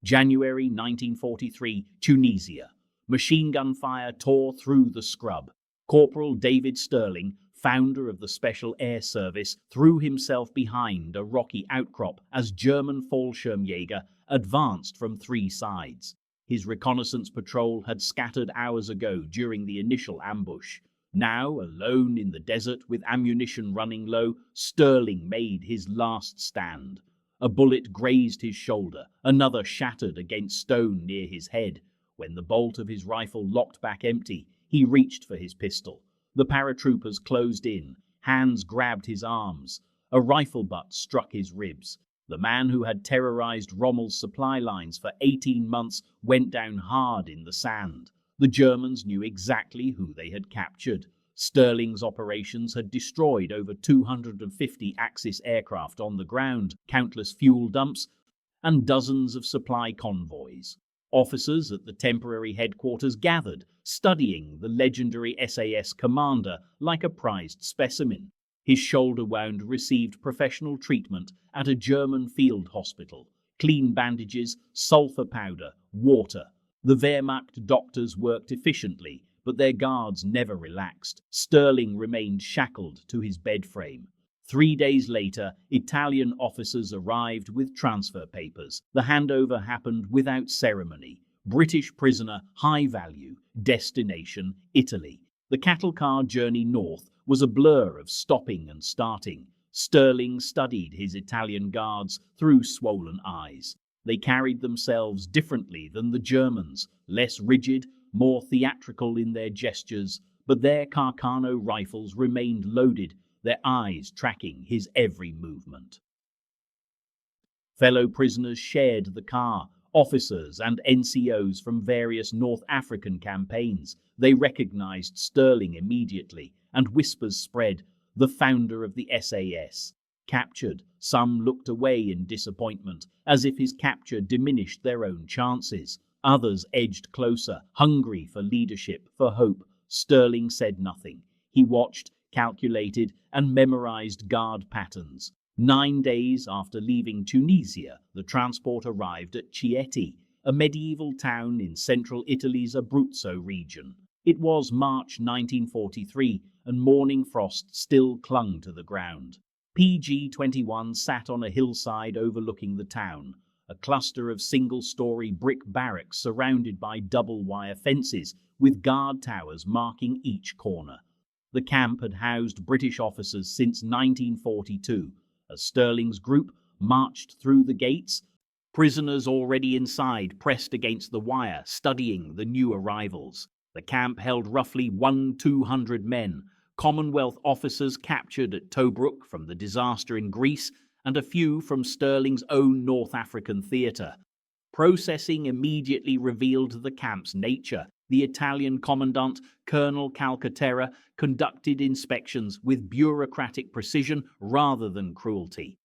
January 1943, Tunisia. Machine gun fire tore through the scrub. Corporal David Stirling, founder of the Special Air Service, threw himself behind a rocky outcrop as German Fallschirmjäger advanced from three sides. His reconnaissance patrol had scattered hours ago during the initial ambush. Now, alone in the desert with ammunition running low, Stirling made his last stand. A bullet grazed his shoulder, another shattered against stone near his head. When the bolt of his rifle locked back empty, he reached for his pistol. The paratroopers closed in. Hands grabbed his arms. A rifle butt struck his ribs. The man who had terrorized Rommel's supply lines for 18 months went down hard in the sand. The Germans knew exactly who they had captured. Stirling's operations had destroyed over 250 Axis aircraft on the ground, countless fuel dumps, and dozens of supply convoys. Officers at the temporary headquarters gathered, studying the legendary SAS commander like a prized specimen. His shoulder wound received professional treatment at a German field hospital. Clean bandages, sulfur powder, water. The Wehrmacht doctors worked efficiently, but their guards never relaxed. Stirling remained shackled to his bed frame. 3 days later, Italian officers arrived with transfer papers. The handover happened without ceremony. British prisoner, high value, destination, Italy. The cattle car journey north was a blur of stopping and starting. Stirling studied his Italian guards through swollen eyes. They carried themselves differently than the Germans, less rigid, more theatrical in their gestures, but their Carcano rifles remained loaded, their eyes tracking his every movement. Fellow prisoners shared the car, officers and NCOs from various North African campaigns. They recognized Stirling immediately, and whispers spread, the founder of the SAS. Captured, some looked away in disappointment, as if his capture diminished their own chances. Others edged closer, hungry for leadership, for hope. Stirling said nothing. He watched, calculated, and memorized guard patterns. 9 days after leaving Tunisia, the transport arrived at Chieti, a medieval town in central Italy's Abruzzo region. It was March 1943, and morning frost still clung to the ground. PG-21 sat on a hillside overlooking the town, a cluster of single-story brick barracks surrounded by double-wire fences with guard towers marking each corner. The camp had housed British officers since 1942. As Stirling's group marched through the gates, prisoners already inside pressed against the wire, studying the new arrivals. The camp held roughly 200 men, Commonwealth officers captured at Tobruk from the disaster in Greece, and a few from Stirling's own North African theatre. Processing immediately revealed the camp's nature. The Italian commandant, Colonel Calcaterra, conducted inspections with bureaucratic precision rather than cruelty.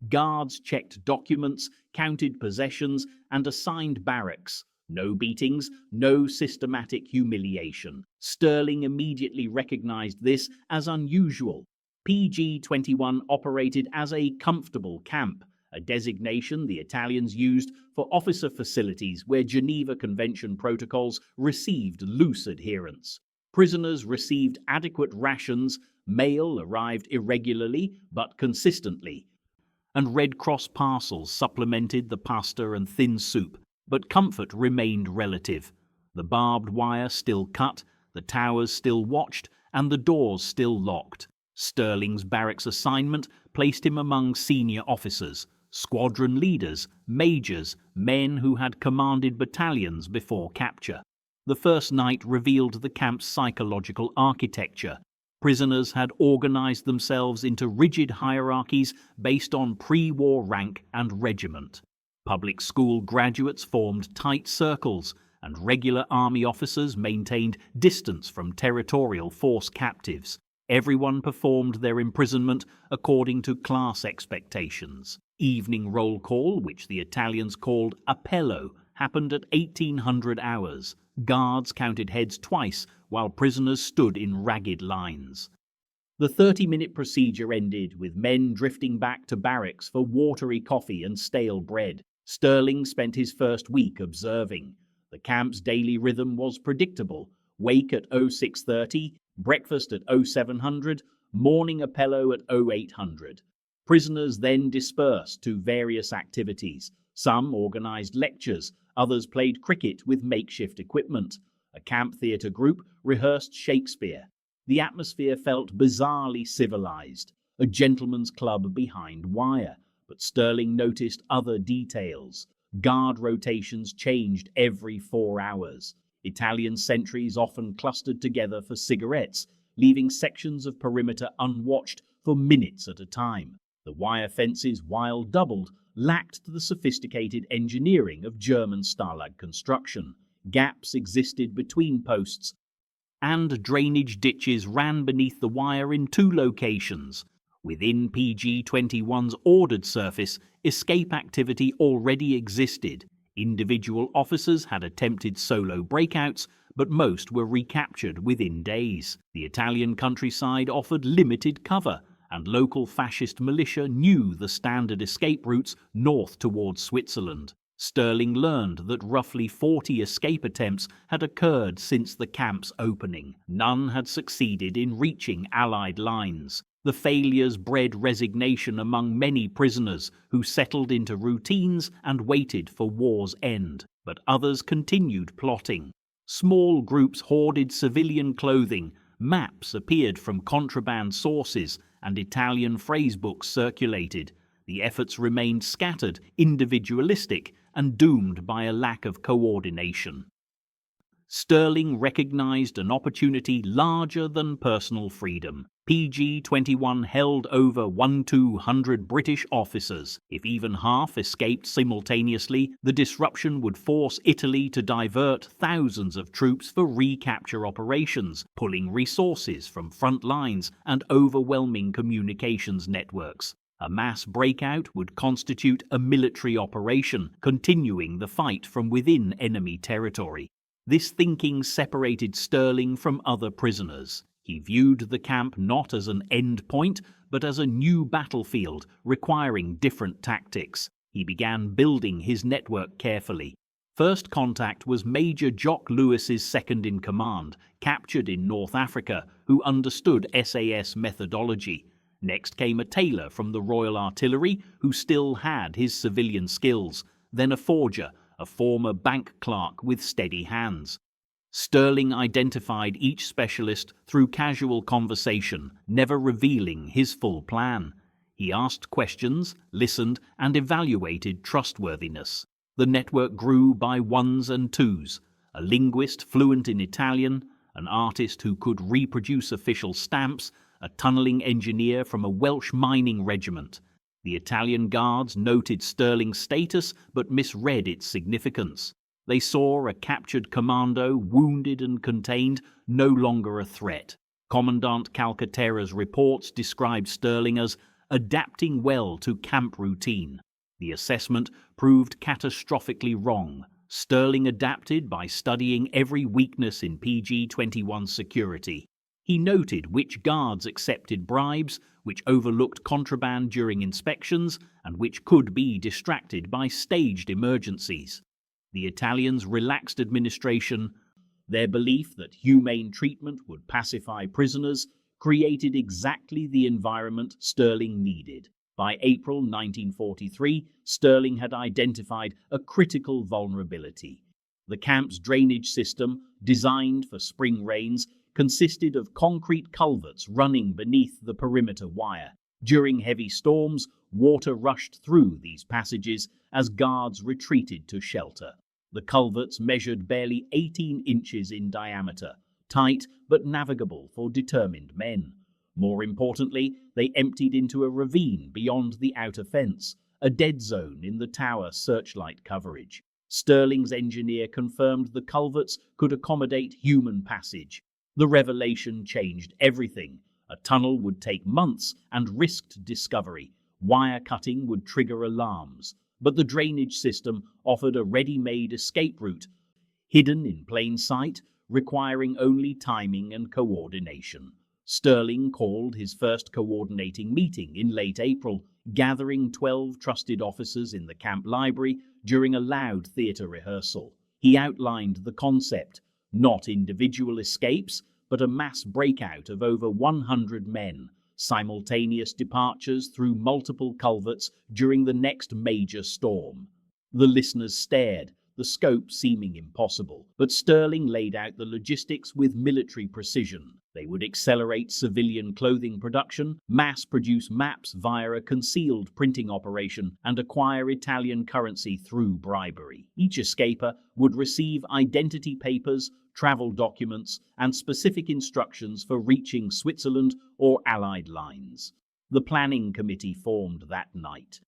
Guards checked documents, counted possessions, and assigned barracks. No beatings, no systematic humiliation. Stirling immediately recognized this as unusual. PG-21 operated as a comfortable camp, a designation the Italians used for officer facilities where Geneva Convention protocols received loose adherence. Prisoners received adequate rations, mail arrived irregularly but consistently, and Red Cross parcels supplemented the pasta and thin soup, but comfort remained relative. The barbed wire still cut, the towers still watched, and the doors still locked. Stirling's barracks assignment placed him among senior officers, squadron leaders, majors, men who had commanded battalions before capture. The first night revealed the camp's psychological architecture. Prisoners had organized themselves into rigid hierarchies based on pre-war rank and regiment. Public school graduates formed tight circles, and regular army officers maintained distance from territorial force captives. Everyone performed their imprisonment according to class expectations. Evening roll call, which the Italians called appello, happened at 1800 hours. Guards counted heads twice, while prisoners stood in ragged lines. The 30-minute procedure ended with men drifting back to barracks for watery coffee and stale bread. Stirling spent his first week observing. The camp's daily rhythm was predictable: wake at 0630, breakfast at 0700, morning appello at 0800. Prisoners then dispersed to various activities. Some organized lectures, others played cricket with makeshift equipment. A camp theatre group rehearsed Shakespeare. The atmosphere felt bizarrely civilized, a gentleman's club behind wire. But Stirling noticed other details. Guard rotations changed every 4 hours. Italian sentries often clustered together for cigarettes, leaving sections of perimeter unwatched for minutes at a time. The wire fences, while doubled, lacked the sophisticated engineering of German Stalag construction. Gaps existed between posts, and drainage ditches ran beneath the wire in 2 locations. Within PG-21's ordered surface, escape activity already existed. Individual officers had attempted solo breakouts, but most were recaptured within days. The Italian countryside offered limited cover, and local fascist militia knew the standard escape routes north towards Switzerland. Stirling learned that roughly 40 escape attempts had occurred since the camp's opening. None had succeeded in reaching Allied lines. The failures bred resignation among many prisoners who settled into routines and waited for war's end. But others continued plotting. Small groups hoarded civilian clothing, maps appeared from contraband sources, and Italian phrasebooks circulated. The efforts remained scattered, individualistic, and doomed by a lack of coordination. Stirling recognized an opportunity larger than personal freedom. PG-21 held over 1,200 British officers. If even half escaped simultaneously, the disruption would force Italy to divert thousands of troops for recapture operations, pulling resources from front lines and overwhelming communications networks. A mass breakout would constitute a military operation, continuing the fight from within enemy territory. This thinking separated Stirling from other prisoners. He viewed the camp not as an end point, but as a new battlefield requiring different tactics. He began building his network carefully. First contact was Major Jock Lewis's second-in-command, captured in North Africa, who understood SAS methodology. Next came a tailor from the Royal Artillery, who still had his civilian skills. Then a forger, a former bank clerk with steady hands. Stirling identified each specialist through casual conversation, never revealing his full plan. He asked questions, listened, and evaluated trustworthiness. The network grew by ones and twos. A linguist fluent in Italian, an artist who could reproduce official stamps, a tunneling engineer from a Welsh mining regiment. The Italian guards noted Stirling's status but misread its significance. They saw a captured commando, wounded and contained, no longer a threat. Commandant Calcaterra's reports described Stirling as adapting well to camp routine. The assessment proved catastrophically wrong. Stirling adapted by studying every weakness in PG-21 security. He noted which guards accepted bribes, which overlooked contraband during inspections, and which could be distracted by staged emergencies. The Italians relaxed administration. Their belief that humane treatment would pacify prisoners created exactly the environment Stirling needed. By April 1943, Stirling had identified a critical vulnerability. The camp's drainage system, designed for spring rains, consisted of concrete culverts running beneath the perimeter wire. During heavy storms, water rushed through these passages as guards retreated to shelter. The culverts measured barely 18 inches in diameter, tight but navigable for determined men. More importantly, they emptied into a ravine beyond the outer fence, a dead zone in the tower searchlight coverage. Stirling's engineer confirmed the culverts could accommodate human passage. The revelation changed everything. A tunnel would take months and risked discovery. Wire cutting would trigger alarms. But the drainage system offered a ready-made escape route, hidden in plain sight, requiring only timing and coordination. Stirling called his first coordinating meeting in late April, gathering 12 trusted officers in the camp library during a loud theatre rehearsal. He outlined the concept, not individual escapes, but a mass breakout of over 100 men, simultaneous departures through multiple culverts during the next major storm. The listeners stared, the scope seeming impossible, but Stirling laid out the logistics with military precision. They would accelerate civilian clothing production, mass-produce maps via a concealed printing operation, and acquire Italian currency through bribery. Each escaper would receive identity papers, travel documents, and specific instructions for reaching Switzerland or Allied lines. The planning committee formed that night.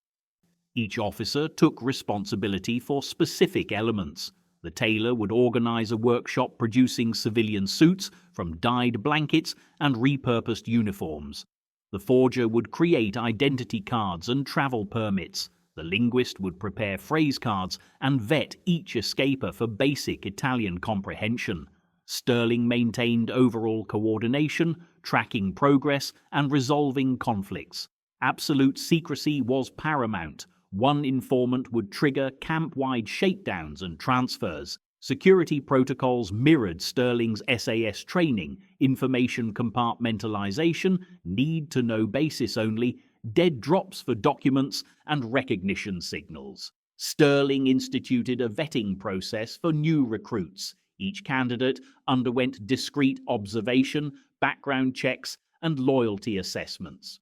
Each officer took responsibility for specific elements. The tailor would organize a workshop producing civilian suits from dyed blankets and repurposed uniforms. The forger would create identity cards and travel permits. The linguist would prepare phrase cards and vet each escaper for basic Italian comprehension. Stirling maintained overall coordination, tracking progress, and resolving conflicts. Absolute secrecy was paramount. One informant would trigger camp-wide shakedowns and transfers. Security protocols mirrored Stirling's SAS training, information compartmentalization, need-to-know basis only, dead drops for documents, and recognition signals. Stirling instituted a vetting process for new recruits. Each candidate underwent discreet observation, background checks, and loyalty assessments.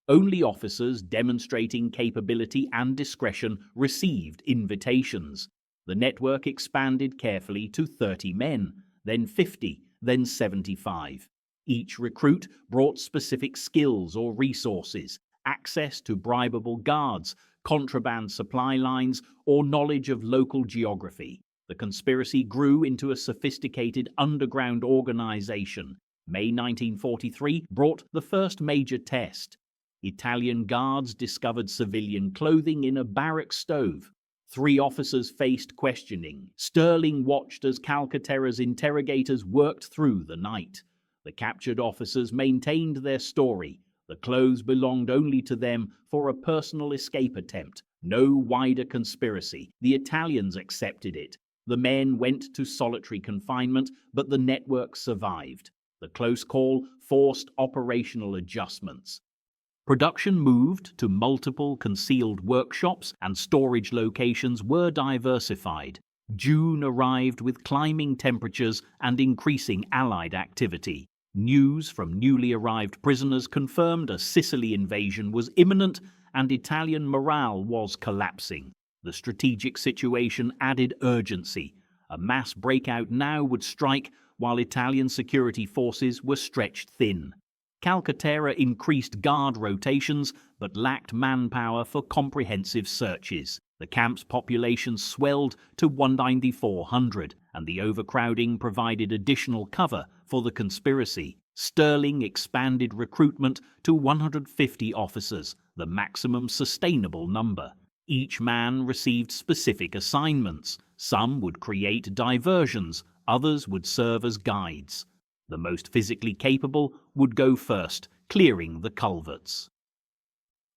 Only officers demonstrating capability and discretion received invitations. The network expanded carefully to 30 men, then 50, then 75. Each recruit brought specific skills or resources, access to bribable guards, contraband supply lines, or knowledge of local geography. The conspiracy grew into a sophisticated underground organization. May 1943 brought the first major test. Italian guards discovered civilian clothing in a barrack stove. 3 officers faced questioning. Stirling watched as Calcaterra's interrogators worked through the night. The captured officers maintained their story. The clothes belonged only to them for a personal escape attempt. No wider conspiracy. The Italians accepted it. The men went to solitary confinement, but the network survived. The close call forced operational adjustments. Production moved to multiple concealed workshops and storage locations were diversified. June arrived with climbing temperatures and increasing Allied activity. News from newly arrived prisoners confirmed a Sicily invasion was imminent and Italian morale was collapsing. The strategic situation added urgency. A mass breakout now would strike while Italian security forces were stretched thin. Calcaterra increased guard rotations but lacked manpower for comprehensive searches. The camp's population swelled to 1,400, and the overcrowding provided additional cover for the conspiracy. Stirling expanded recruitment to 150 officers, the maximum sustainable number. Each man received specific assignments. Some would create diversions, others would serve as guides. The most physically capable would go first, clearing the culverts.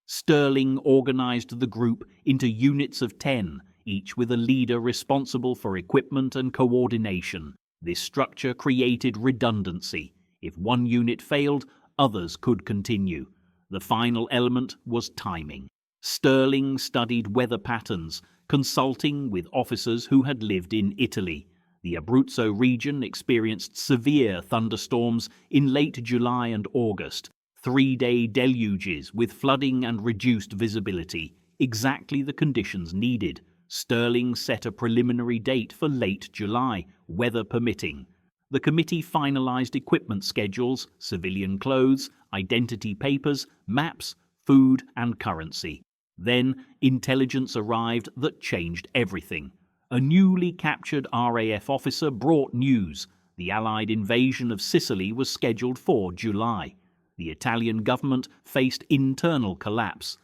Stirling organized the group into units of 10, each with a leader responsible for equipment and coordination. This structure created redundancy. If one unit failed, others could continue. The final element was timing. Stirling studied weather patterns, consulting with officers who had lived in Italy. The Abruzzo region experienced severe thunderstorms in late July and August, 3-day deluges with flooding and reduced visibility, exactly the conditions needed. Stirling set a preliminary date for late July, weather permitting. The committee finalized equipment schedules, civilian clothes, identity papers, maps, food, and currency. Then, intelligence arrived that changed everything. A newly captured RAF officer brought news. The Allied invasion of Sicily was scheduled for July. The Italian government faced internal collapse,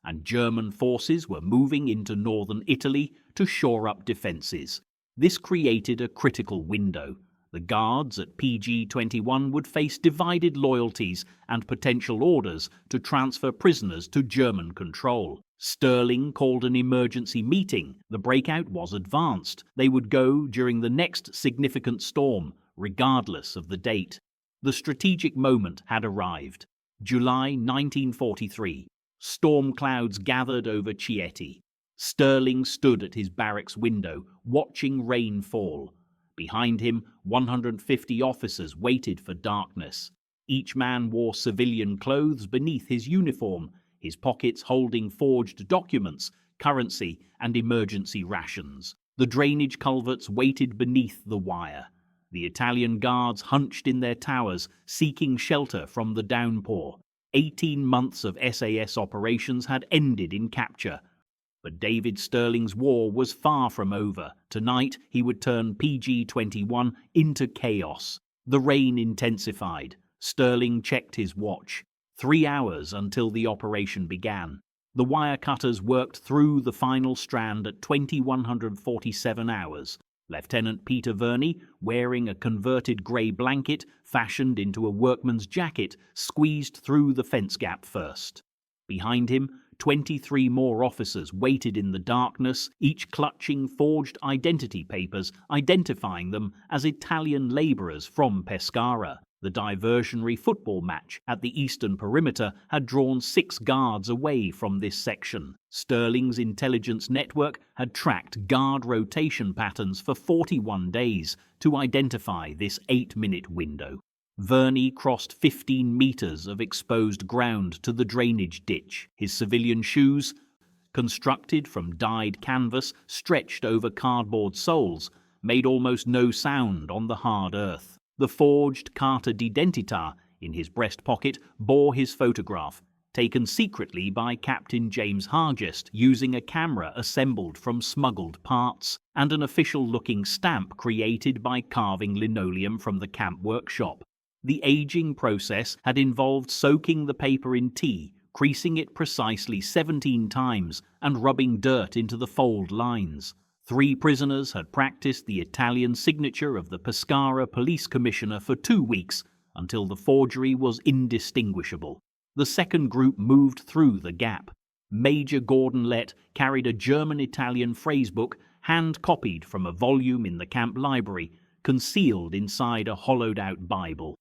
and German forces were moving into northern Italy to shore up defences. This created a critical window. The guards at PG-21 would face divided loyalties and potential orders to transfer prisoners to German control. Stirling called an emergency meeting. The breakout was advanced. They would go during the next significant storm, regardless of the date. The strategic moment had arrived. July 1943. Storm clouds gathered over Chieti. Stirling stood at his barracks window, watching rain fall. Behind him, 150 officers waited for darkness. Each man wore civilian clothes beneath his uniform, his pockets holding forged documents, currency, and emergency rations. The drainage culverts waited beneath the wire. The Italian guards hunched in their towers, seeking shelter from the downpour. 18 months of SAS operations had ended in capture. But David Stirling's war was far from over. Tonight, he would turn PG-21 into chaos. The rain intensified. Stirling checked his watch. 3 hours until the operation began. The wire cutters worked through the final strand at 2147 hours. Lieutenant Peter Verney, wearing a converted grey blanket fashioned into a workman's jacket, squeezed through the fence gap first. Behind him, 23 more officers waited in the darkness, each clutching forged identity papers identifying them as Italian labourers from Pescara. The diversionary football match at the eastern perimeter had drawn 6 guards away from this section. Stirling's intelligence network had tracked guard rotation patterns for 41 days to identify this 8-minute window. Verney crossed 15 meters of exposed ground to the drainage ditch. His civilian shoes, constructed from dyed canvas stretched over cardboard soles, made almost no sound on the hard earth. The forged carta d'identità in his breast pocket bore his photograph, taken secretly by Captain James Hargest using a camera assembled from smuggled parts, and an official-looking stamp created by carving linoleum from the camp workshop. The aging process had involved soaking the paper in tea, creasing it precisely 17 times, and rubbing dirt into the fold lines. 3 prisoners had practiced the Italian signature of the Pescara police commissioner for 2 weeks, until the forgery was indistinguishable. The second group moved through the gap. Major Gordon Lett carried a German-Italian phrasebook, hand-copied from a volume in the camp library, concealed inside a hollowed-out Bible.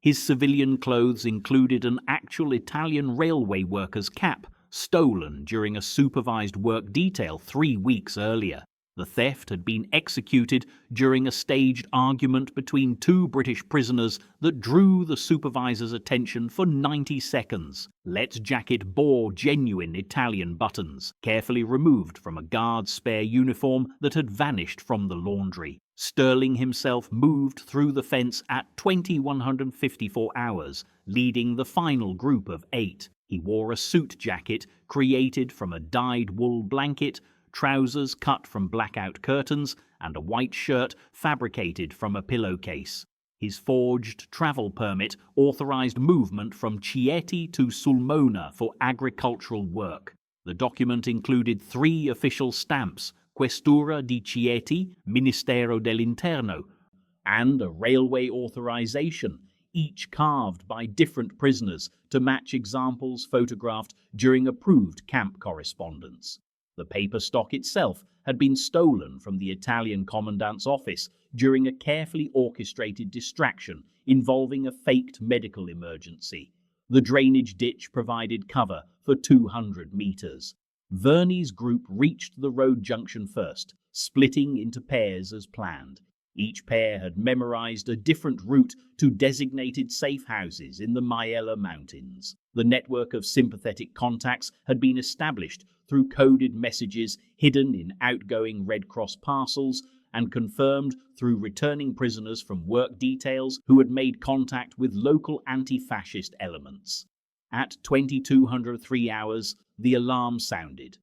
His civilian clothes included an actual Italian railway worker's cap, stolen during a supervised work detail 3 weeks earlier. The theft had been executed during a staged argument between 2 British prisoners that drew the supervisor's attention for 90 seconds. Lett's jacket bore genuine Italian buttons, carefully removed from a guard's spare uniform that had vanished from the laundry. Stirling himself moved through the fence at 2154 hours, leading the final group of 8. He wore a suit jacket created from a dyed wool blanket, trousers cut from blackout curtains, and a white shirt fabricated from a pillowcase. His forged travel permit authorized movement from Chieti to Sulmona for agricultural work. The document included 3 official stamps, Questura di Chieti, Ministero dell'Interno, and a railway authorization, each carved by different prisoners to match examples photographed during approved camp correspondence. The paper stock itself had been stolen from the Italian commandant's office during a carefully orchestrated distraction involving a faked medical emergency. The drainage ditch provided cover for 200 meters. Verney's group reached the road junction first, splitting into pairs as planned. Each pair had memorized a different route to designated safe houses in the Maiella Mountains. The network of sympathetic contacts had been established through coded messages hidden in outgoing Red Cross parcels and confirmed through returning prisoners from work details who had made contact with local anti-fascist elements. At 2203 hours, the alarm sounded.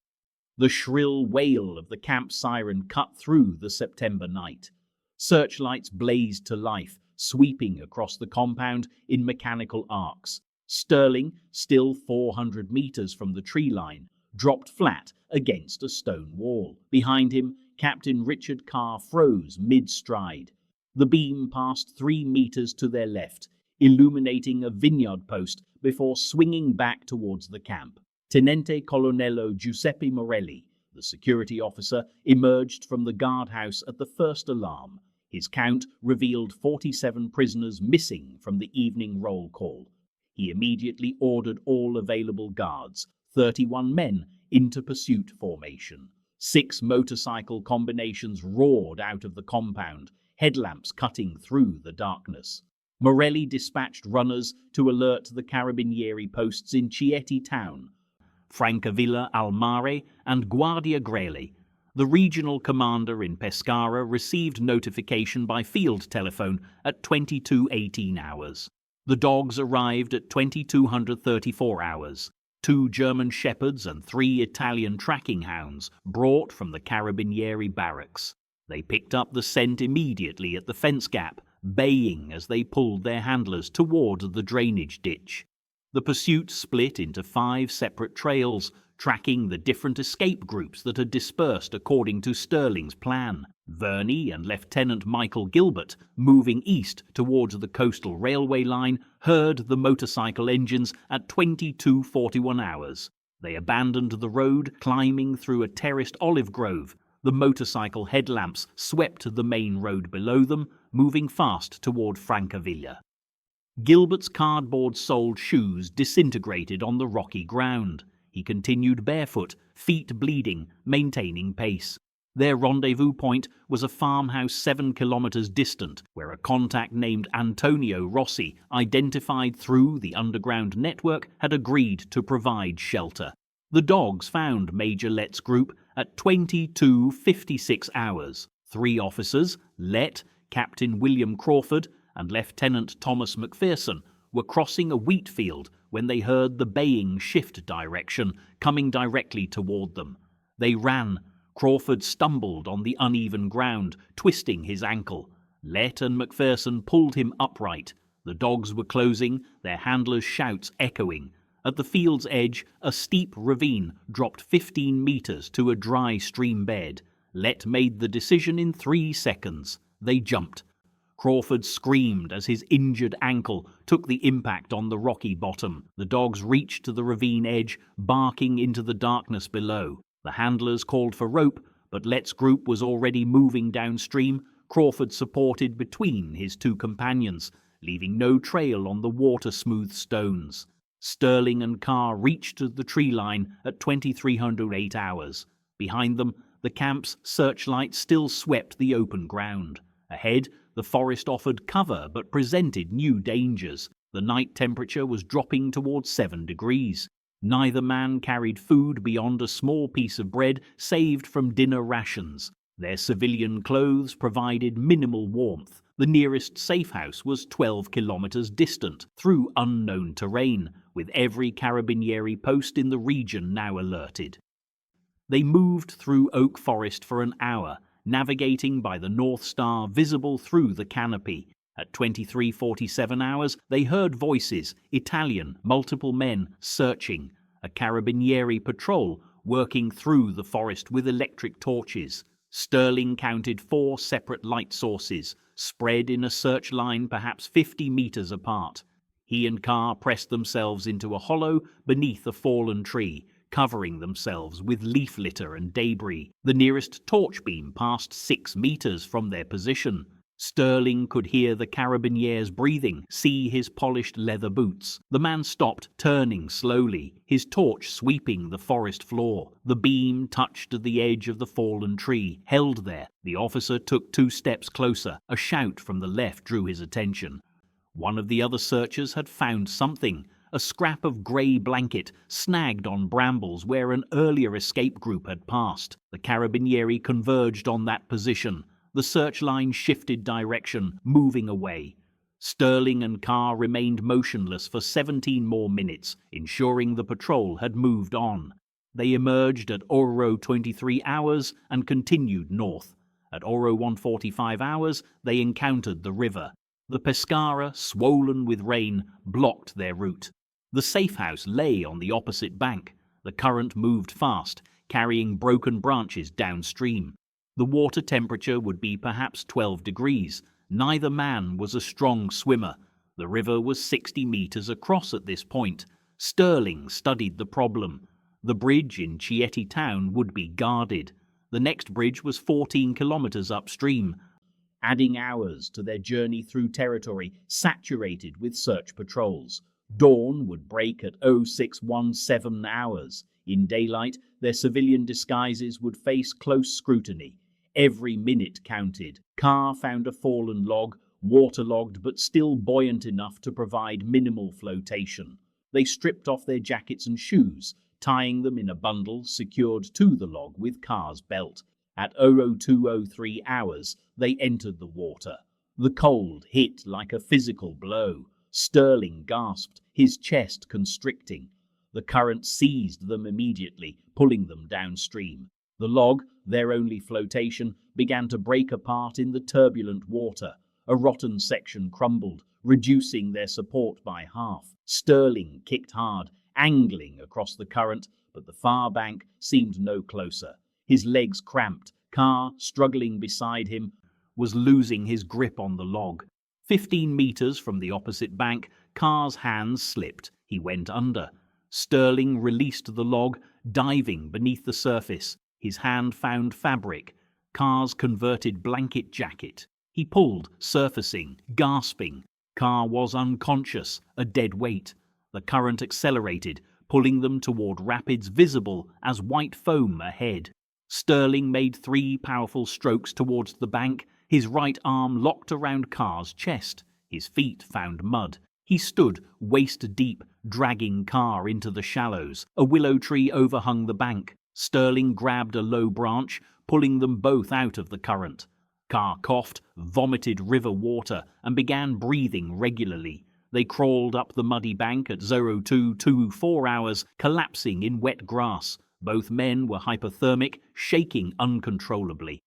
The shrill wail of the camp siren cut through the September night. Searchlights blazed to life, sweeping across the compound in mechanical arcs. Stirling, still 400 meters from the tree line, dropped flat against a stone wall. Behind him, Captain Richard Carr froze mid-stride. The beam passed 3 meters to their left, illuminating a vineyard post before swinging back towards the camp. Tenente Colonnello Giuseppe Morelli, the security officer, emerged from the guardhouse at the first alarm. His count revealed 47 prisoners missing from the evening roll call. He immediately ordered all available guards, 31 men, into pursuit formation. 6 motorcycle combinations roared out of the compound, headlamps cutting through the darkness. Morelli dispatched runners to alert the Carabinieri posts in Chieti town, Francavilla al Mare, and Guardia Grele. The regional commander in Pescara received notification by field telephone at 22:18 hours. The dogs arrived at 2234 hours. 2 German shepherds and 3 Italian tracking hounds brought from the Carabinieri barracks. They picked up the scent immediately at the fence gap, baying as they pulled their handlers toward the drainage ditch. The pursuit split into 5 separate trails, tracking the different escape groups that had dispersed according to Stirling's plan. Verney and Lieutenant Michael Gilbert, moving east towards the coastal railway line, heard the motorcycle engines at 22:41 hours. They abandoned the road, climbing through a terraced olive grove. The motorcycle headlamps swept the main road below them, moving fast toward Francavilla. Gilbert's cardboard-soled shoes disintegrated on the rocky ground. He continued barefoot, feet bleeding, maintaining pace. Their rendezvous point was a farmhouse 7 kilometers distant, where a contact named Antonio Rossi, identified through the underground network, had agreed to provide shelter. The dogs found Major Lett's group at 22:56 hours. 3 officers, Lett, Captain William Crawford, and Lieutenant Thomas McPherson, were crossing a wheat field when they heard the baying shift direction coming directly toward them. They ran. Crawford stumbled on the uneven ground, twisting his ankle. Lett and McPherson pulled him upright. The dogs were closing, their handlers' shouts echoing. At the field's edge, a steep ravine dropped 15 meters to a dry stream bed. Lett made the decision in 3 seconds. They jumped. Crawford screamed as his injured ankle took the impact on the rocky bottom. The dogs reached to the ravine edge, barking into the darkness below. The handlers called for rope, but Lett's group was already moving downstream, Crawford supported between his 2 companions, leaving no trail on the water-smooth stones. Stirling and Carr reached the tree line at 2308 hours. Behind them, the camp's searchlight still swept the open ground. Ahead, the forest offered cover but presented new dangers. The night temperature was dropping towards 7 degrees. Neither man carried food beyond a small piece of bread saved from dinner rations. Their civilian clothes provided minimal warmth. The nearest safe house was 12 kilometers distant, through unknown terrain, with every Carabinieri post in the region now alerted. They moved through oak forest for an hour, navigating by the North Star visible through the canopy. At 23:47 hours, they heard voices, Italian, multiple men, searching. A Carabinieri patrol working through the forest with electric torches. Stirling counted 4 separate light sources, spread in a search line perhaps 50 meters apart. He and Carr pressed themselves into a hollow beneath a fallen tree, covering themselves with leaf litter and debris. The nearest torch beam passed 6 meters from their position. Stirling could hear the Carabiniers breathing, see his polished leather boots. The man stopped, turning slowly, his torch sweeping the forest floor. The beam touched the edge of the fallen tree, held there. The officer took 2 steps closer. A shout from the left drew his attention. One of the other searchers had found something. A scrap of grey blanket snagged on brambles where an earlier escape group had passed. The Carabinieri converged on that position. The searchline shifted direction, moving away. Stirling and Carr remained motionless for 17 more minutes, ensuring the patrol had moved on. They emerged at Oro 23 hours and continued north. At Oro 145 hours, they encountered the river. The Pescara, swollen with rain, blocked their route. The safe house lay on the opposite bank. The current moved fast, carrying broken branches downstream. The water temperature would be perhaps 12 degrees, Neither man was a strong swimmer. The river was 60 meters across at this point. Stirling studied the problem. The bridge in Chieti town would be guarded. The next bridge was 14 kilometers upstream, adding hours to their journey through territory saturated with search patrols. Dawn would break at 0617 hours. In daylight, their civilian disguises would face close scrutiny. Every minute counted. Carr found a fallen log, waterlogged but still buoyant enough to provide minimal flotation. They stripped off their jackets and shoes, tying them in a bundle secured to the log with Carr's belt. At 0203 hours, they entered the water. The cold hit like a physical blow. Stirling gasped, his chest constricting. The current seized them immediately, pulling them downstream. The log, their only flotation, began to break apart in the turbulent water. A rotten section crumbled, reducing their support by half. Stirling kicked hard, angling across the current, but the far bank seemed no closer. His legs cramped. Carr, struggling beside him, was losing his grip on the log. 15 meters from the opposite bank, Carr's hands slipped. He went under. Stirling released the log, diving beneath the surface. His hand found fabric, Carr's converted blanket jacket. He pulled, surfacing, gasping. Carr was unconscious, a dead weight. The current accelerated, pulling them toward rapids visible as white foam ahead. Stirling made 3 powerful strokes towards the bank, his right arm locked around Carr's chest. His feet found mud. He stood, waist deep, dragging Carr into the shallows. A willow tree overhung the bank. Stirling grabbed a low branch, pulling them both out of the current. Carr coughed, vomited river water, and began breathing regularly. They crawled up the muddy bank at 0224 hours, collapsing in wet grass. Both men were hypothermic, shaking uncontrollably.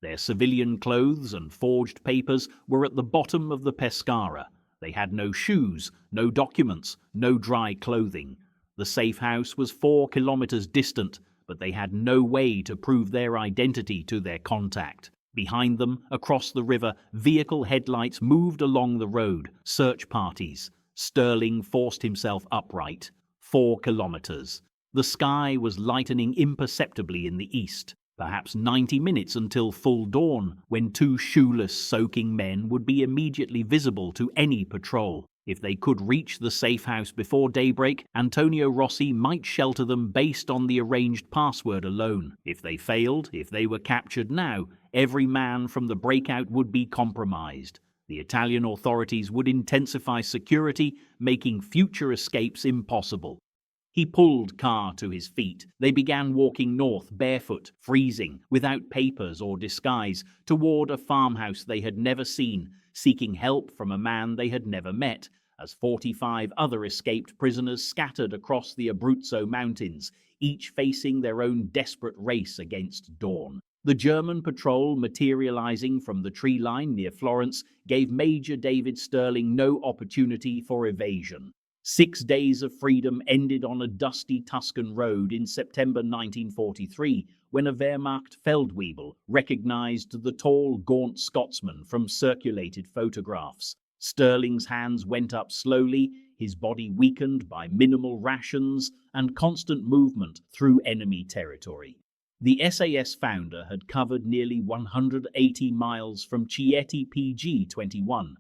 Their civilian clothes and forged papers were at the bottom of the Pescara. They had no shoes, no documents, no dry clothing. The safe house was 4 kilometers distant, but they had no way to prove their identity to their contact. Behind them, across the river, vehicle headlights moved along the road, search parties. Stirling forced himself upright. 4 kilometers. The sky was lightening imperceptibly in the east. Perhaps 90 minutes until full dawn, when 2 shoeless, soaking men would be immediately visible to any patrol. If they could reach the safe house before daybreak, Antonio Rossi might shelter them based on the arranged password alone. If they failed, if they were captured now, every man from the breakout would be compromised. The Italian authorities would intensify security, making future escapes impossible. He pulled Carr to his feet. They began walking north, barefoot, freezing, without papers or disguise, toward a farmhouse they had never seen, seeking help from a man they had never met, as 45 other escaped prisoners scattered across the Abruzzo mountains, each facing their own desperate race against dawn. The German patrol materializing from the tree line near Florence gave Major David Stirling no opportunity for evasion. 6 days of freedom ended on a dusty Tuscan road in September 1943, when a Wehrmacht Feldwebel recognized the tall, gaunt Scotsman from circulated photographs. Stirling's hands went up slowly, his body weakened by minimal rations and constant movement through enemy territory. The SAS founder had covered nearly 180 miles from Chieti PG-21,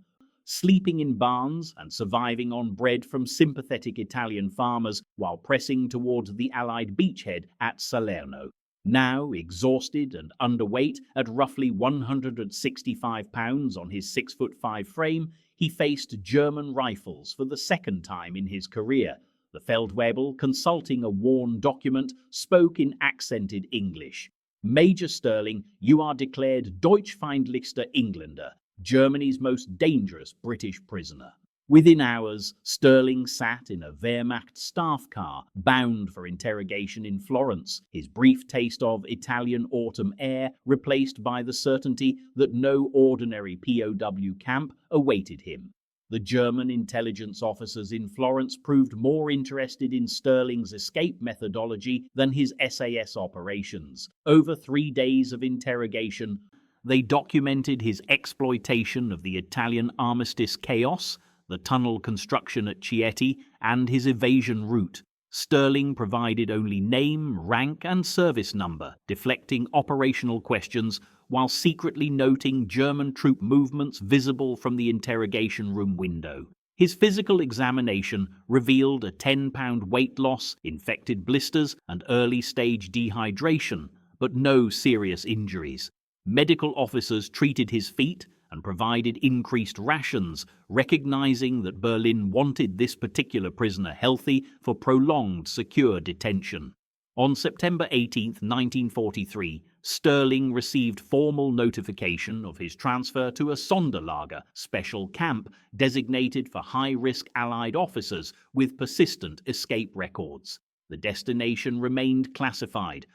sleeping in barns and surviving on bread from sympathetic Italian farmers while pressing towards the Allied beachhead at Salerno. Now, exhausted and underweight at roughly 165 pounds on his 6'5" frame, he faced German rifles for the second time in his career. The Feldwebel, consulting a worn document, spoke in accented English. Major Stirling, you are declared Deutschfeindlichster Engländer, Germany's most dangerous British prisoner. Within hours, Stirling sat in a Wehrmacht staff car, bound for interrogation in Florence, his brief taste of Italian autumn air replaced by the certainty that no ordinary POW camp awaited him. The German intelligence officers in Florence proved more interested in Stirling's escape methodology than his SAS operations. Over 3 days of interrogation, They documented his exploitation of the Italian armistice chaos, the tunnel construction at Chieti, and his evasion route. Stirling provided only name, rank, and service number, deflecting operational questions while secretly noting German troop movements visible from the interrogation room window. His physical examination revealed a 10-pound weight loss, infected blisters, and early-stage dehydration, but no serious injuries. Medical officers treated his feet and provided increased rations, recognizing that Berlin wanted this particular prisoner healthy for prolonged, secure detention. On September 18, 1943, Stirling received formal notification of his transfer to a Sonderlager, special camp designated for high-risk Allied officers with persistent escape records. The destination remained classified,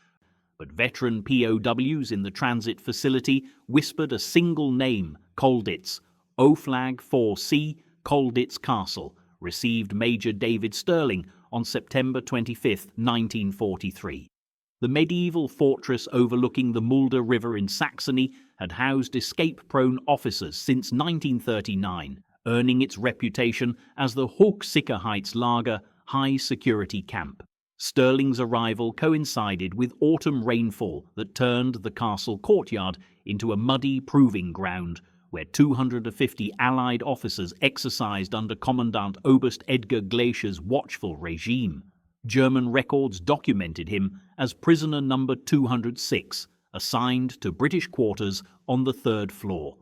but veteran POWs in the transit facility whispered a single name: Colditz. O-Flag 4C, Colditz Castle, received Major David Stirling on September 25, 1943. The medieval fortress overlooking the Mulde River in Saxony had housed escape-prone officers since 1939, earning its reputation as the Hochsicherheitslager, high-security camp. Stirling's arrival coincided with autumn rainfall that turned the castle courtyard into a muddy proving ground where 250 Allied officers exercised under Commandant Oberst Edgar Glaischer's watchful regime. German records documented him as prisoner number 206, assigned to British quarters on the third floor.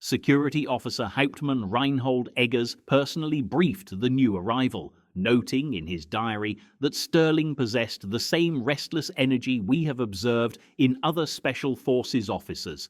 Security officer Hauptmann Reinhold Eggers personally briefed the new arrival, noting in his diary that Stirling possessed the same restless energy we have observed in other Special Forces officers,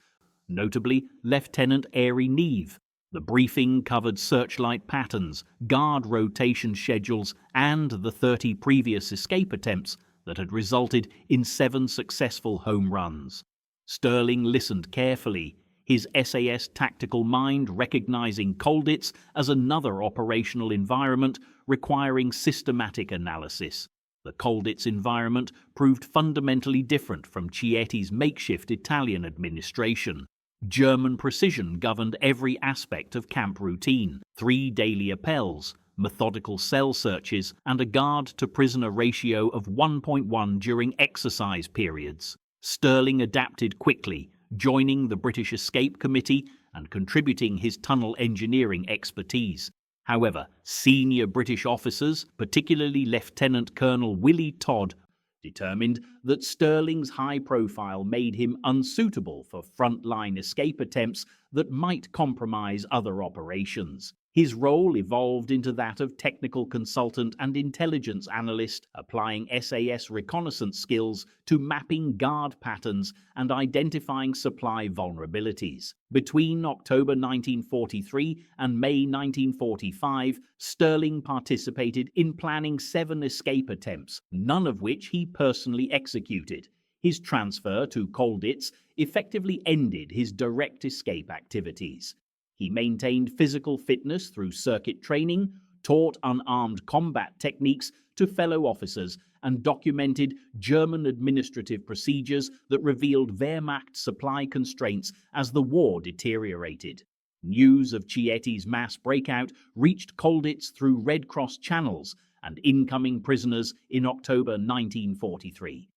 notably Lieutenant Airey Neve. The briefing covered searchlight patterns, guard rotation schedules, and the 30 previous escape attempts that had resulted in 7 successful home runs. Stirling listened carefully, his SAS tactical mind recognizing Colditz as another operational environment requiring systematic analysis. The Colditz environment proved fundamentally different from Chieti's makeshift Italian administration. German precision governed every aspect of camp routine: 3 daily appels, methodical cell searches, and a guard-to-prisoner ratio of 1.1 during exercise periods. Stirling adapted quickly, joining the British Escape Committee and contributing his tunnel engineering expertise. However, senior British officers, particularly Lieutenant Colonel Willie Todd, determined that Stirling's high profile made him unsuitable for front-line escape attempts that might compromise other operations. His role evolved into that of technical consultant and intelligence analyst, applying SAS reconnaissance skills to mapping guard patterns and identifying supply vulnerabilities. Between October 1943 and May 1945, Stirling participated in planning 7 escape attempts, none of which he personally executed. His transfer to Colditz effectively ended his direct escape activities. He maintained physical fitness through circuit training, taught unarmed combat techniques to fellow officers, and documented German administrative procedures that revealed Wehrmacht supply constraints as the war deteriorated. News of Chieti's mass breakout reached Colditz through Red Cross channels and incoming prisoners in October 1943.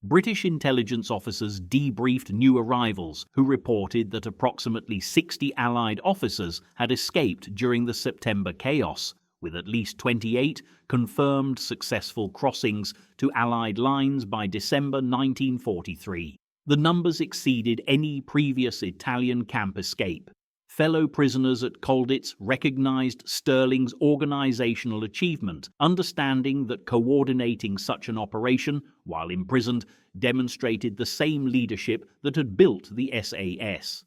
British intelligence officers debriefed new arrivals who reported that approximately 60 Allied officers had escaped during the September chaos, with at least 28 confirmed successful crossings to Allied lines by December 1943. The numbers exceeded any previous Italian camp escape. Fellow prisoners at Colditz recognized Stirling's organizational achievement, understanding that coordinating such an operation while imprisoned demonstrated the same leadership that had built the SAS.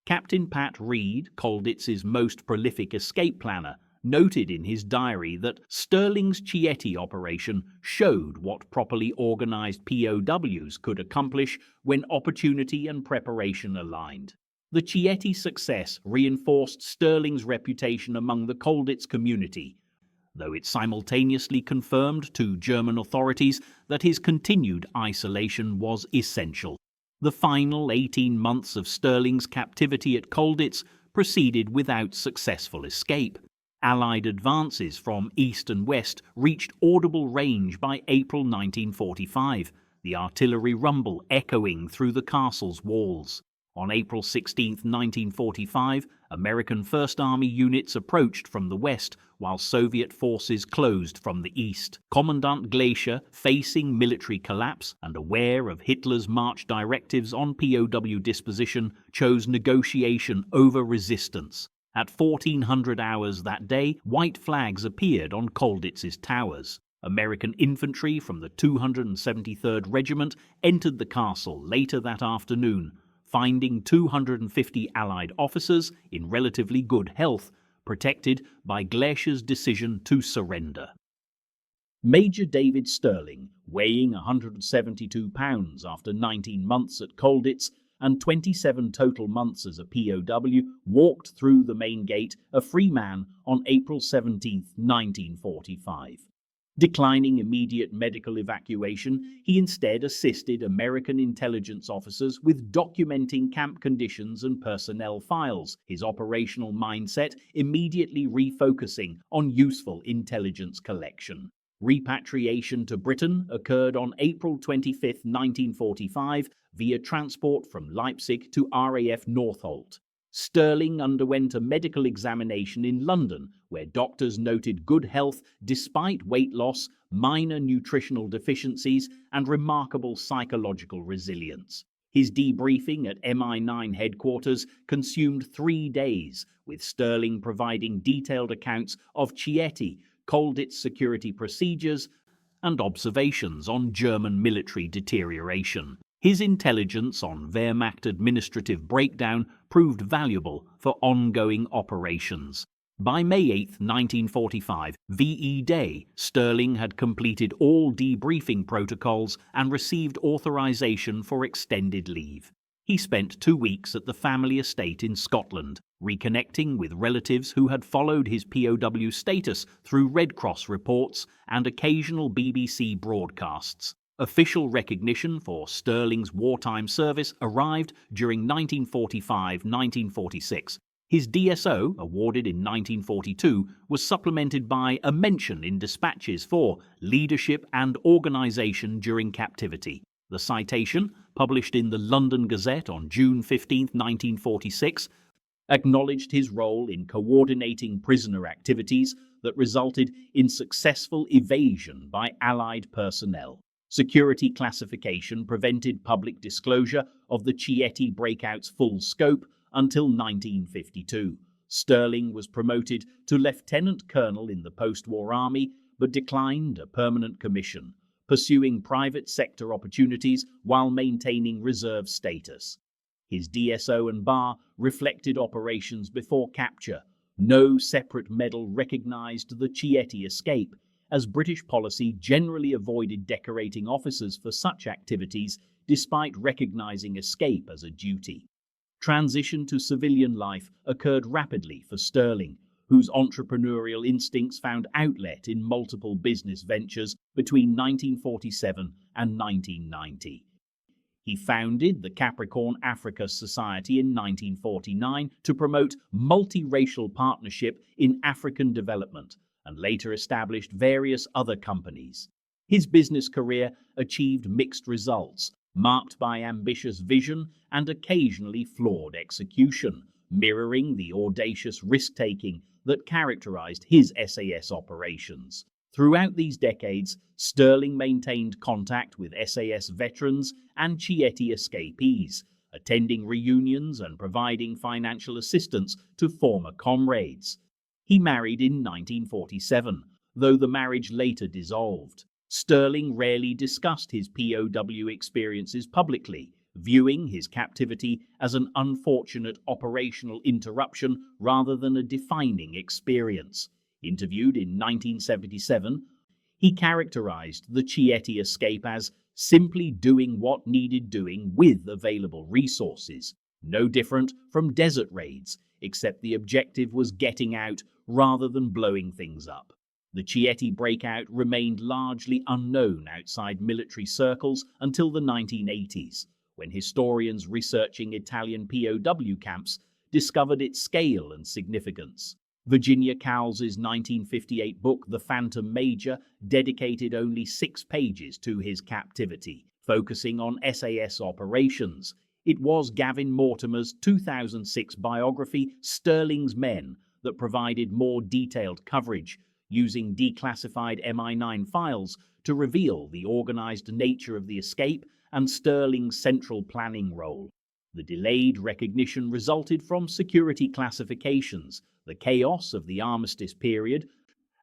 Captain Pat Reed, Colditz's most prolific escape planner, noted in his diary that Stirling's Chieti operation showed what properly organized POWs could accomplish when opportunity and preparation aligned. The Chieti success reinforced Stirling's reputation among the Colditz community, though it simultaneously confirmed to German authorities that his continued isolation was essential. The final 18 months of Stirling's captivity at Colditz proceeded without successful escape. Allied advances from east and west reached audible range by April 1945, the artillery rumble echoing through the castle's walls. On April 16, 1945, American First Army units approached from the west, while Soviet forces closed from the east. Commandant Glacier, facing military collapse and aware of Hitler's March directives on POW disposition, chose negotiation over resistance. At 1400 hours that day, white flags appeared on Colditz's towers. American infantry from the 273rd Regiment entered the castle later that afternoon, finding 250 Allied officers in relatively good health, protected by Glacier's decision to surrender. Major David Stirling, weighing 172 pounds after 19 months at Colditz and 27 total months as a POW, walked through the main gate a free man on April 17, 1945. Declining immediate medical evacuation, he instead assisted American intelligence officers with documenting camp conditions and personnel files, his operational mindset immediately refocusing on useful intelligence collection. Repatriation to Britain occurred on April 25, 1945, via transport from Leipzig to RAF Northolt. Stirling underwent a medical examination in London, where doctors noted good health despite weight loss, minor nutritional deficiencies, and remarkable psychological resilience. His debriefing at MI9 headquarters consumed 3 days, with Stirling providing detailed accounts of Chieti, Colditz security procedures, and observations on German military deterioration. His intelligence on Wehrmacht administrative breakdown proved valuable for ongoing operations. By May 8, 1945, VE Day, Stirling had completed all debriefing protocols and received authorization for extended leave. He spent 2 weeks at the family estate in Scotland, reconnecting with relatives who had followed his POW status through Red Cross reports and occasional BBC broadcasts. Official recognition for Stirling's wartime service arrived during 1945-1946. His DSO, awarded in 1942, was supplemented by a mention in dispatches for leadership and organisation during captivity. The citation, published in the London Gazette on June 15, 1946, acknowledged his role in coordinating prisoner activities that resulted in successful evasion by Allied personnel. Security classification prevented public disclosure of the Chieti breakout's full scope until 1952. Stirling was promoted to lieutenant colonel in the post-war army, but declined a permanent commission, pursuing private sector opportunities while maintaining reserve status. His DSO and bar reflected operations before capture. No separate medal recognized the Chieti escape, as British policy generally avoided decorating officers for such activities despite recognizing escape as a duty. Transition to civilian life occurred rapidly for Stirling, whose entrepreneurial instincts found outlet in multiple business ventures between 1947 and 1990. He founded the Capricorn Africa Society in 1949 to promote multiracial partnership in African development, and later established various other companies. His business career achieved mixed results, marked by ambitious vision and occasionally flawed execution, mirroring the audacious risk-taking that characterized his SAS operations. Throughout these decades, Stirling maintained contact with SAS veterans and Chieti escapees, attending reunions and providing financial assistance to former comrades. He married in 1947, though the marriage later dissolved. Stirling rarely discussed his POW experiences publicly, viewing his captivity as an unfortunate operational interruption rather than a defining experience. Interviewed in 1977, he characterized the Chieti escape as simply doing what needed doing with available resources, no different from desert raids, except the objective was getting out rather than blowing things up. The Chieti breakout remained largely unknown outside military circles until the 1980s, when historians researching Italian POW camps discovered its scale and significance. Virginia Cowles's 1958 book, The Phantom Major, dedicated only 6 pages to his captivity, focusing on SAS operations. It was Gavin Mortimer's 2006 biography, Stirling's Men, that provided more detailed coverage, using declassified MI9 files to reveal the organized nature of the escape and Stirling's central planning role. The delayed recognition resulted from security classifications, the chaos of the armistice period,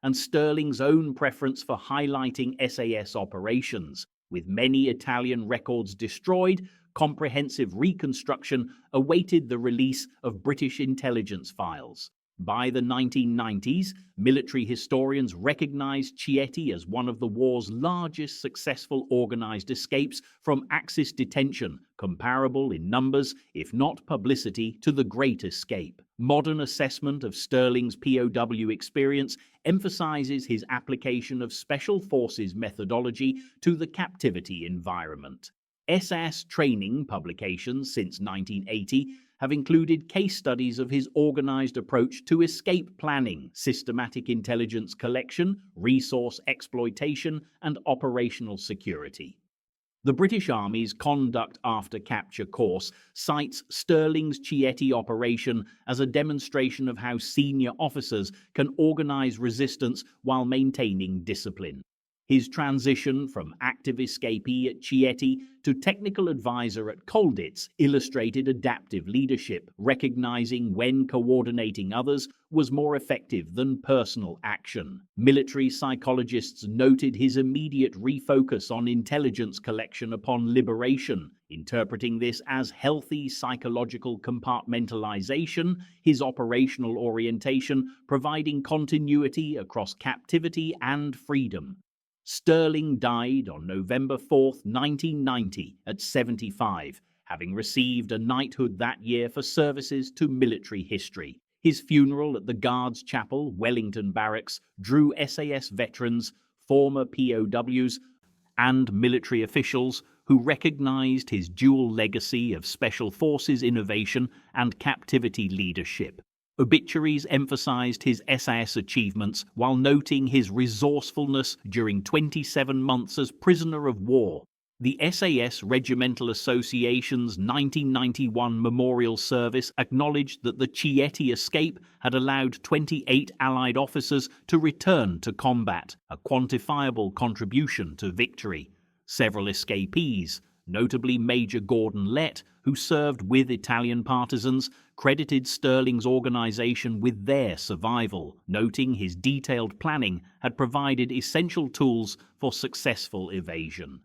and Stirling's own preference for highlighting SAS operations. With many Italian records destroyed, comprehensive reconstruction awaited the release of British intelligence files. By the 1990s, military historians recognized Chieti as one of the war's largest successful organized escapes from Axis detention, comparable in numbers, if not publicity, to the Great Escape. Modern assessment of Stirling's POW experience emphasizes his application of Special Forces methodology to the captivity environment. SAS training publications since 1980 have included case studies of his organized approach to escape planning, systematic intelligence collection, resource exploitation, and operational security. The British Army's Conduct After Capture course cites Stirling's Chieti operation as a demonstration of how senior officers can organize resistance while maintaining discipline. His transition from active escapee at Chieti to technical advisor at Colditz illustrated adaptive leadership, recognizing when coordinating others was more effective than personal action. Military psychologists noted his immediate refocus on intelligence collection upon liberation, interpreting this as healthy psychological compartmentalization, his operational orientation providing continuity across captivity and freedom. Stirling died on November 4, 1990, at 75, having received a knighthood that year for services to military history. His funeral at the Guards Chapel, Wellington Barracks, drew SAS veterans, former POWs, and military officials who recognized his dual legacy of Special Forces innovation and captivity leadership. Obituaries emphasized his SAS achievements while noting his resourcefulness during 27 months as prisoner of war. The SAS Regimental Association's 1991 memorial service acknowledged that the Chieti escape had allowed 28 Allied officers to return to combat, a quantifiable contribution to victory. Several escapees, notably Major Gordon Lett, who served with Italian partisans, credited Stirling's organization with their survival, noting his detailed planning had provided essential tools for successful evasion.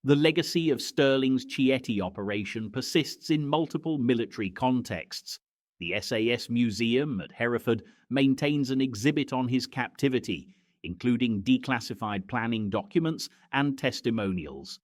The legacy of Stirling's Chieti operation persists in multiple military contexts. The SAS Museum at Hereford maintains an exhibit on his captivity, including declassified planning documents and testimonials.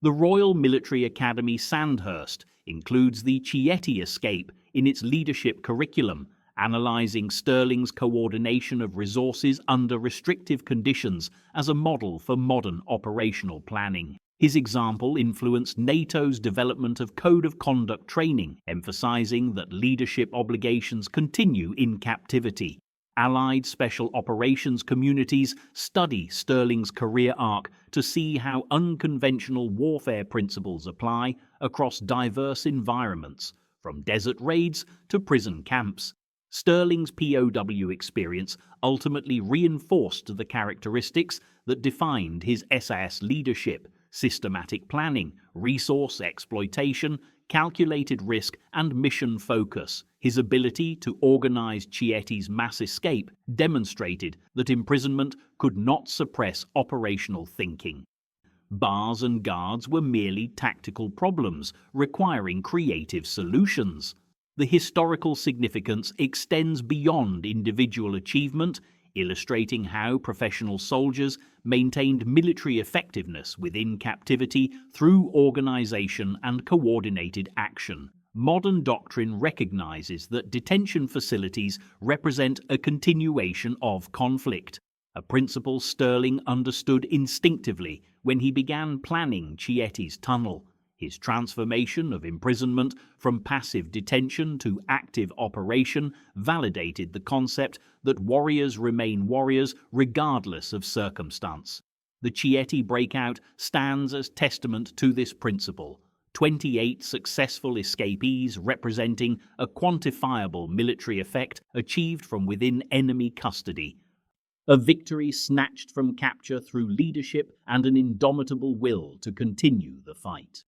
The Royal Military Academy Sandhurst includes the Chieti escape in its leadership curriculum, analysing Stirling's coordination of resources under restrictive conditions as a model for modern operational planning. His example influenced NATO's development of Code of Conduct training, emphasising that leadership obligations continue in captivity. Allied Special Operations communities study Stirling's career arc to see how unconventional warfare principles apply across diverse environments, from desert raids to prison camps. Stirling's POW experience ultimately reinforced the characteristics that defined his SAS leadership: systematic planning, resource exploitation, calculated risk, and mission focus. His ability to organize Chieti's mass escape demonstrated that imprisonment could not suppress operational thinking. Bars and guards were merely tactical problems requiring creative solutions. The historical significance extends beyond individual achievement, illustrating how professional soldiers maintained military effectiveness within captivity through organization and coordinated action. Modern doctrine recognizes that detention facilities represent a continuation of conflict, a principle Stirling understood instinctively when he began planning Chieti's tunnel. His transformation of imprisonment from passive detention to active operation validated the concept that warriors remain warriors regardless of circumstance. The Chieti breakout stands as testament to this principle. 28 successful escapees representing a quantifiable military effect achieved from within enemy custody. A victory snatched from capture through leadership and an indomitable will to continue the fight.